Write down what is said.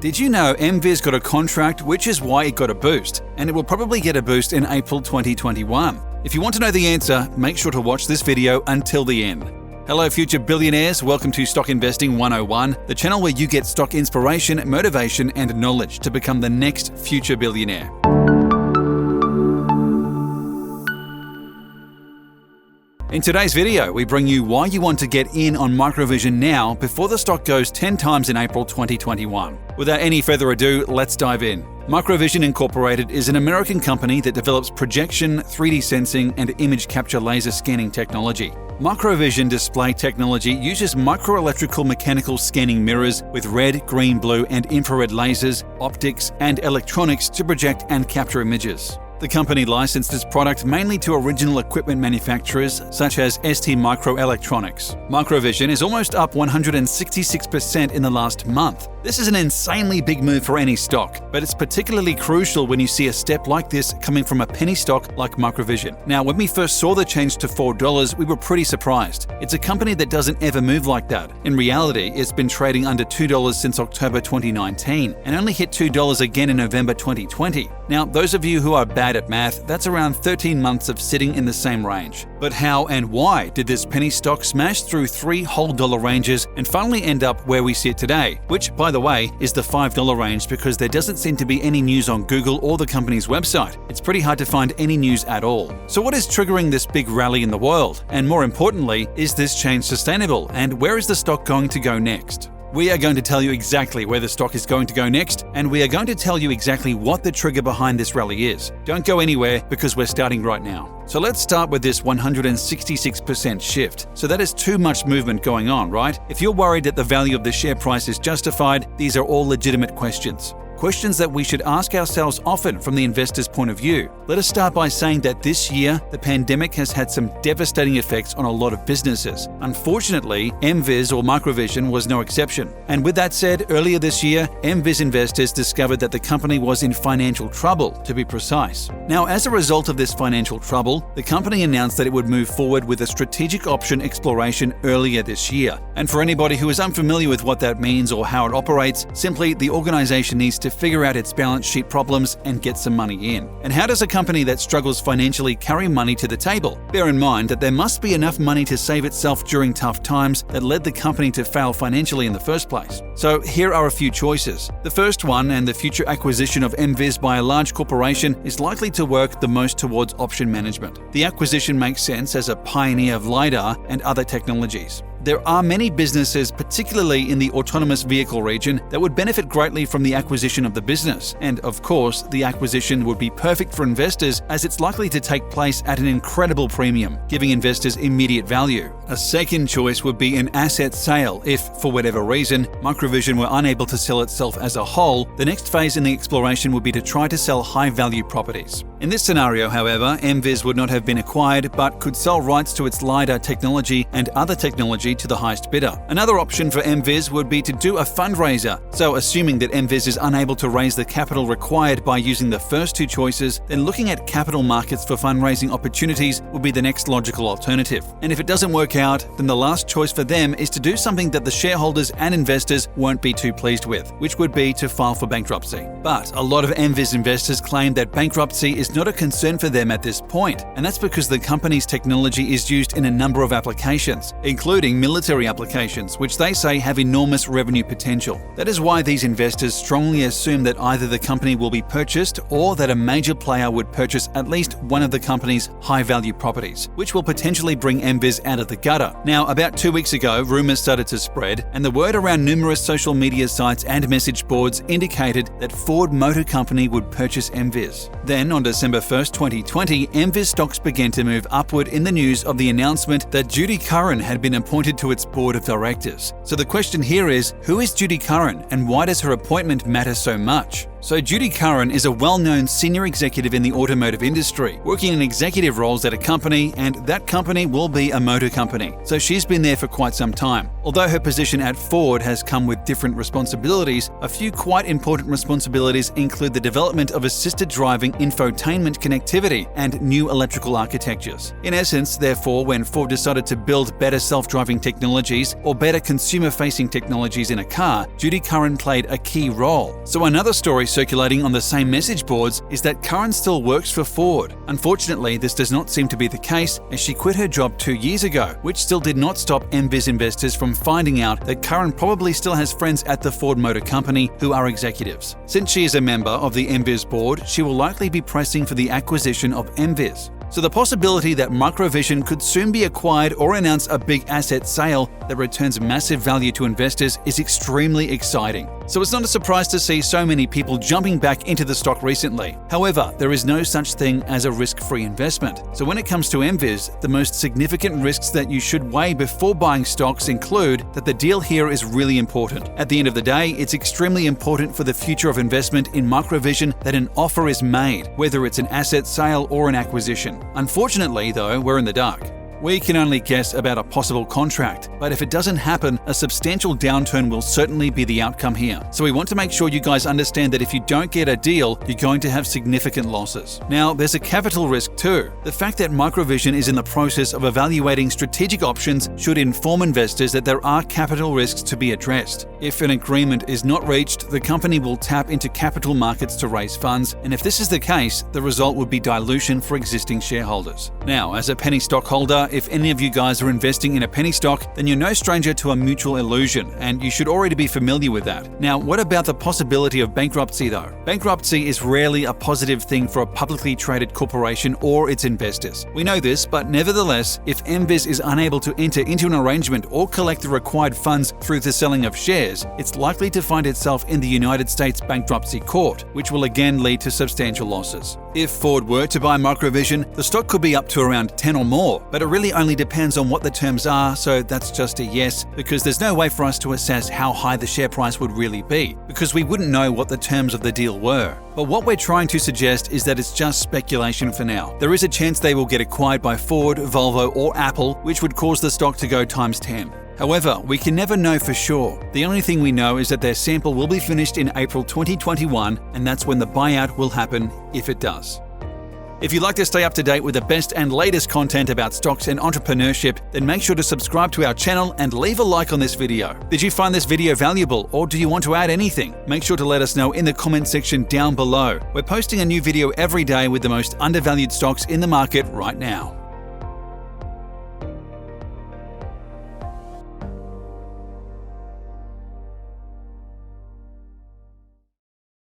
Did you know MVIS got a contract, which is why it got a boost, and it will probably get a boost in April 2021? If you want to know the answer, make sure to watch this video until the end. Hello future billionaires, welcome to Stock Investing 101, the channel where you get stock inspiration, motivation and knowledge to become the next future billionaire. In today's video, we bring you why you want to get in on Microvision now before the stock goes 10 times in April 2021. Without any further ado, let's dive in. Microvision Incorporated is an American company that develops projection, 3D sensing, and image capture laser scanning technology. Microvision display technology uses microelectrical mechanical scanning mirrors with red, green, blue, and infrared lasers, optics, and electronics to project and capture images. The company licensed its product mainly to original equipment manufacturers such as ST Microelectronics. Microvision is almost up 166% in the last month. This is an insanely big move for any stock, but it's particularly crucial when you see a step like this coming from a penny stock like Microvision. Now, when we first saw the change to $4, we were pretty surprised. It's a company that doesn't ever move like that. In reality, it's been trading under $2 since October 2019 and only hit $2 again in November 2020. Now, those of you who are bad at math, that's around 13 months of sitting in the same range. But how and why did this penny stock smash through 3 whole dollar ranges and finally end up where we sit today, which, by the way, is the $5 range because there doesn't seem to be any news on Google or the company's website. It's pretty hard to find any news at all. So what is triggering this big rally in the world? And more importantly, is this change sustainable? And where is the stock going to go next? We are going to tell you exactly where the stock is going to go next, and we are going to tell you exactly what the trigger behind this rally is. Don't go anywhere because we're starting right now. So let's start with this 166% shift. So that is too much movement going on, right? If you're worried that the value of the share price is justified, these are all legitimate questions. Questions that we should ask ourselves often from the investor's point of view. Let us start by saying that this year, the pandemic has had some devastating effects on a lot of businesses. Unfortunately, MVIS or Microvision was no exception. And with that said, earlier this year, MVIS investors discovered that the company was in financial trouble, to be precise. Now, as a result of this financial trouble, the company announced that it would move forward with a strategic option exploration earlier this year. And for anybody who is unfamiliar with what that means or how it operates, simply the organization needs to figure out its balance sheet problems and get some money in. And how does a company that struggles financially carry money to the table? Bear in mind that there must be enough money to save itself during tough times that led the company to fail financially in the first place. So here are a few choices. The first one, and the future acquisition of MVIS by a large corporation, is likely to work the most towards option management. The acquisition makes sense as a pioneer of LiDAR and other technologies. There are many businesses, particularly in the autonomous vehicle region, that would benefit greatly from the acquisition of the business. And of course, the acquisition would be perfect for investors as it's likely to take place at an incredible premium, giving investors immediate value. A second choice would be an asset sale if, for whatever reason, Microvision were unable to sell itself as a whole. The next phase in the exploration would be to try to sell high-value properties. In this scenario, however, MVIS would not have been acquired but could sell rights to its LiDAR technology and other technology to the highest bidder. Another option for MVIS would be to do a fundraiser. So assuming that MVIS is unable to raise the capital required by using the first two choices, then looking at capital markets for fundraising opportunities would be the next logical alternative. And if it doesn't work out, then the last choice for them is to do something that the shareholders and investors won't be too pleased with, which would be to file for bankruptcy. But a lot of MVIS investors claim that bankruptcy is not a concern for them at this point, and that's because the company's technology is used in a number of applications, including military applications, which they say have enormous revenue potential. That is why these investors strongly assume that either the company will be purchased or that a major player would purchase at least one of the company's high-value properties, which will potentially bring MVIS out of the gutter. Now, about 2 weeks ago, rumors started to spread, and the word around numerous social media sites and message boards indicated that Ford Motor Company would purchase MVIS. Then, on December 1st, 2020, MVIS stocks began to move upward in the news of the announcement that Judy Curran had been appointed to its board of directors. So the question here is, who is Judy Curran and why does her appointment matter so much? So Judy Curran is a well-known senior executive in the automotive industry, working in executive roles at a company, and that company will be a motor company. So she's been there for quite some time. Although her position at Ford has come with different responsibilities, a few quite important responsibilities include the development of assisted driving infotainment connectivity and new electrical architectures. In essence, therefore, when Ford decided to build better self-driving technologies or better consumer-facing technologies in a car, Judy Curran played a key role. So another story circulating on the same message boards is that Curran still works for Ford. Unfortunately, this does not seem to be the case, as she quit her job 2 years ago, which still did not stop MVIS investors from finding out that Curran probably still has friends at the Ford Motor Company who are executives. Since she is a member of the MVIS board, she will likely be pressing for the acquisition of MVIS. So the possibility that Microvision could soon be acquired or announce a big asset sale that returns massive value to investors is extremely exciting. So it's not a surprise to see so many people jumping back into the stock recently. However, there is no such thing as a risk-free investment. So when it comes to MVIS, the most significant risks that you should weigh before buying stocks include that the deal here is really important. At the end of the day, it's extremely important for the future of investment in Microvision that an offer is made, whether it's an asset sale or an acquisition. Unfortunately, though, we're in the dark. We can only guess about a possible contract, but if it doesn't happen, a substantial downturn will certainly be the outcome here. So we want to make sure you guys understand that if you don't get a deal, you're going to have significant losses. Now, there's a capital risk too. The fact that Microvision is in the process of evaluating strategic options should inform investors that there are capital risks to be addressed. If an agreement is not reached, the company will tap into capital markets to raise funds, and if this is the case, the result would be dilution for existing shareholders. Now, as a penny stock holder, if any of you guys are investing in a penny stock, then you're no stranger to a mutual illusion, and you should already be familiar with that. Now, what about the possibility of bankruptcy though? Bankruptcy is rarely a positive thing for a publicly traded corporation or its investors. We know this, but nevertheless, if MVIS is unable to enter into an arrangement or collect the required funds through the selling of shares, it's likely to find itself in the United States bankruptcy court, which will again lead to substantial losses. If Ford were to buy Microvision, the stock could be up to around 10 or more, but it really only depends on what the terms are, so that's just a yes, because there's no way for us to assess how high the share price would really be, because we wouldn't know what the terms of the deal were. But what we're trying to suggest is that it's just speculation for now. There is a chance they will get acquired by Ford, Volvo, or Apple, which would cause the stock to go times 10. However, we can never know for sure. The only thing we know is that their sample will be finished in April 2021, and that's when the buyout will happen, if it does. If you'd like to stay up to date with the best and latest content about stocks and entrepreneurship, then make sure to subscribe to our channel and leave a like on this video. Did you find this video valuable, or do you want to add anything? Make sure to let us know in the comment section down below. We're posting a new video every day with the most undervalued stocks in the market right now.